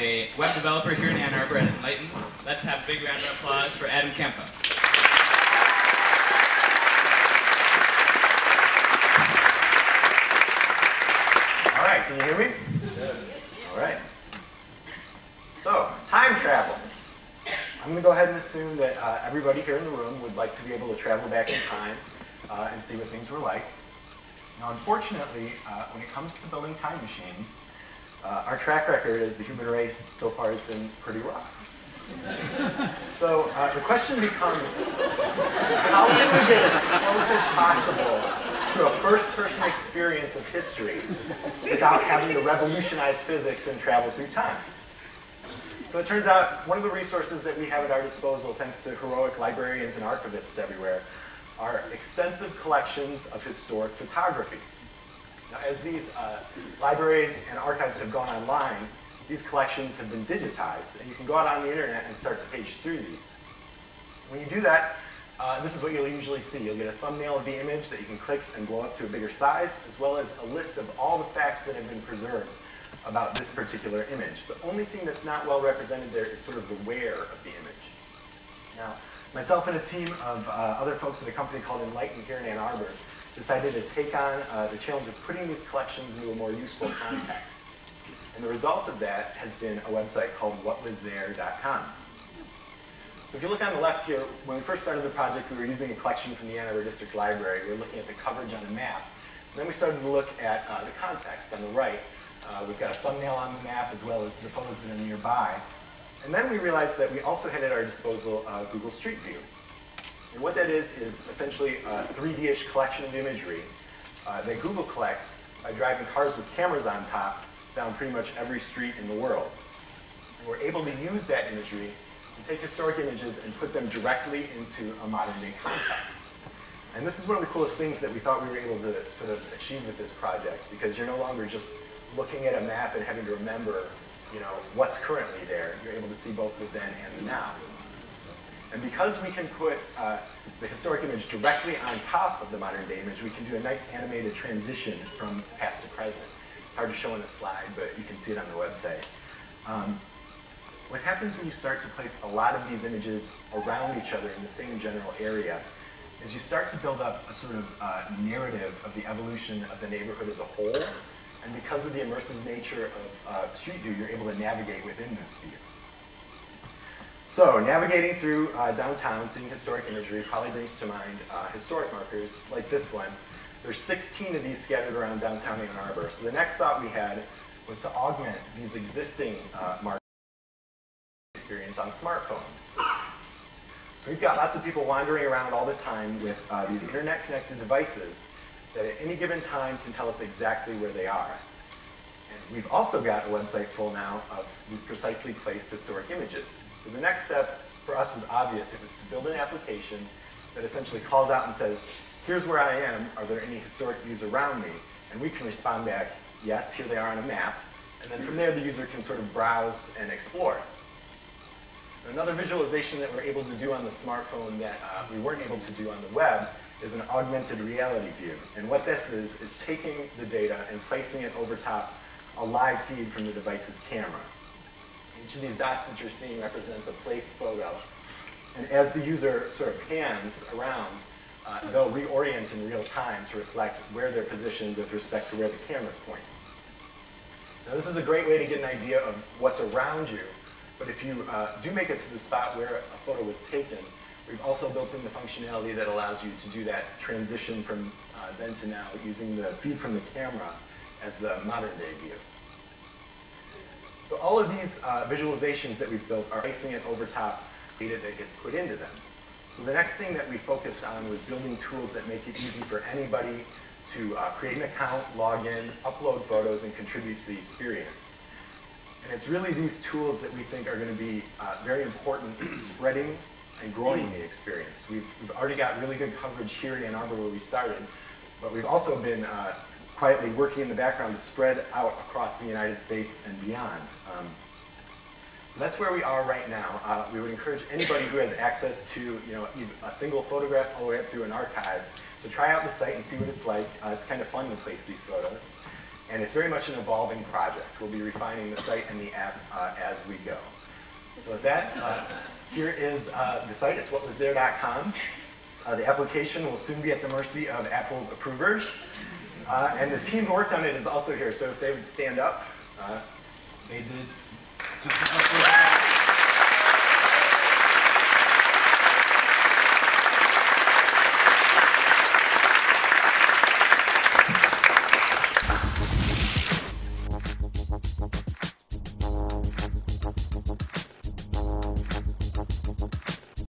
a web developer here in Ann Arbor at Enlighten. Let's have a big round of applause for Adam Kempa. All right, can you hear me? Good. All right. So, time travel. I'm going to go ahead and assume that everybody here in the room would like to be able to travel back in time and see what things were like. Now, unfortunately, when it comes to building time machines, our track record as the human race so far has been pretty rough. So the question becomes, how can we get as close as possible to a first-person experience of history without having to revolutionize physics and travel through time? So it turns out one of the resources that we have at our disposal, thanks to heroic librarians and archivists everywhere, are extensive collections of historic photography. Now, as these libraries and archives have gone online, these collections have been digitized, and you can go out on the internet and start to page through these. When you do that, this is what you'll usually see. You'll get a thumbnail of the image that you can click and blow up to a bigger size, as well as a list of all the facts that have been preserved about this particular image. The only thing that's not well represented there is sort of the where of the image. Now, myself and a team of other folks at a company called Enlighten here in Ann Arbor decided to take on the challenge of putting these collections into a more useful context. And the result of that has been a website called whatwasthere.com. So if you look on the left here, when we first started the project, we were using a collection from the Ann Arbor District Library. We were looking at the coverage on a map. And then we started to look at the context on the right. We've got a thumbnail on the map as well as the photos that are nearby. And then we realized that we also had at our disposal Google Street View. And what that is essentially a 3D-ish collection of imagery that Google collects by driving cars with cameras on top down pretty much every street in the world. And we're able to use that imagery to take historic images and put them directly into a modern-day context. And this is one of the coolest things that we thought we were able to sort of achieve with this project, because you're no longer just looking at a map and having to remember, what's currently there. You're able to see both the then and the now. And because we can put the historic image directly on top of the modern day image, we can do a nice animated transition from past to present. It's hard to show on a slide, but you can see it on the website. What happens when you start to place a lot of these images around each other in the same general area is you start to build up a sort of narrative of the evolution of the neighborhood as a whole. And because of the immersive nature of Street View, you're able to navigate within this view. So navigating through downtown, seeing historic imagery probably brings to mind historic markers like this one. There's 16 of these scattered around downtown Ann Arbor. So the next thought we had was to augment these existing markers experience on smartphones. So we've got lots of people wandering around all the time with these internet-connected devices that at any given time can tell us exactly where they are. And we've also got a website full now of these precisely placed historic images. So the next step for us was obvious. It was to build an application that essentially calls out and says, here's where I am, are there any historic views around me? And we can respond back, yes, here they are on a map. And then from there, the user can sort of browse and explore. Another visualization that we're able to do on the smartphone that we weren't able to do on the web is an augmented reality view. And what this is taking the data and placing it over top a live feed from the device's camera. Each of these dots that you're seeing represents a placed photo. And as the user sort of pans around, they'll reorient in real time to reflect where they're positioned with respect to where the camera's pointing. Now this is a great way to get an idea of what's around you. But if you do make it to the spot where a photo was taken, we've also built in the functionality that allows you to do that transition from then to now using the feed from the camera as the modern day view. So all of these visualizations that we've built are placing it over top data that gets put into them. So the next thing that we focused on was building tools that make it easy for anybody to create an account, log in, upload photos, and contribute to the experience. And it's really these tools that we think are going to be very important in spreading and growing the experience. We've already got really good coverage here in Ann Arbor where we started, but we've also been quietly working in the background to spread out across the United States and beyond. So that's where we are right now. We would encourage anybody who has access to a single photograph all the way up through an archive to try out the site and see what it's like. It's kind of fun to place these photos. and it's very much an evolving project. We'll be refining the site and the app as we go. So with that, here is the site. It's whatwasthere.com. The application will soon be at the mercy of Apple's approvers. And the team who worked on it is also here, so if they would stand up, they did just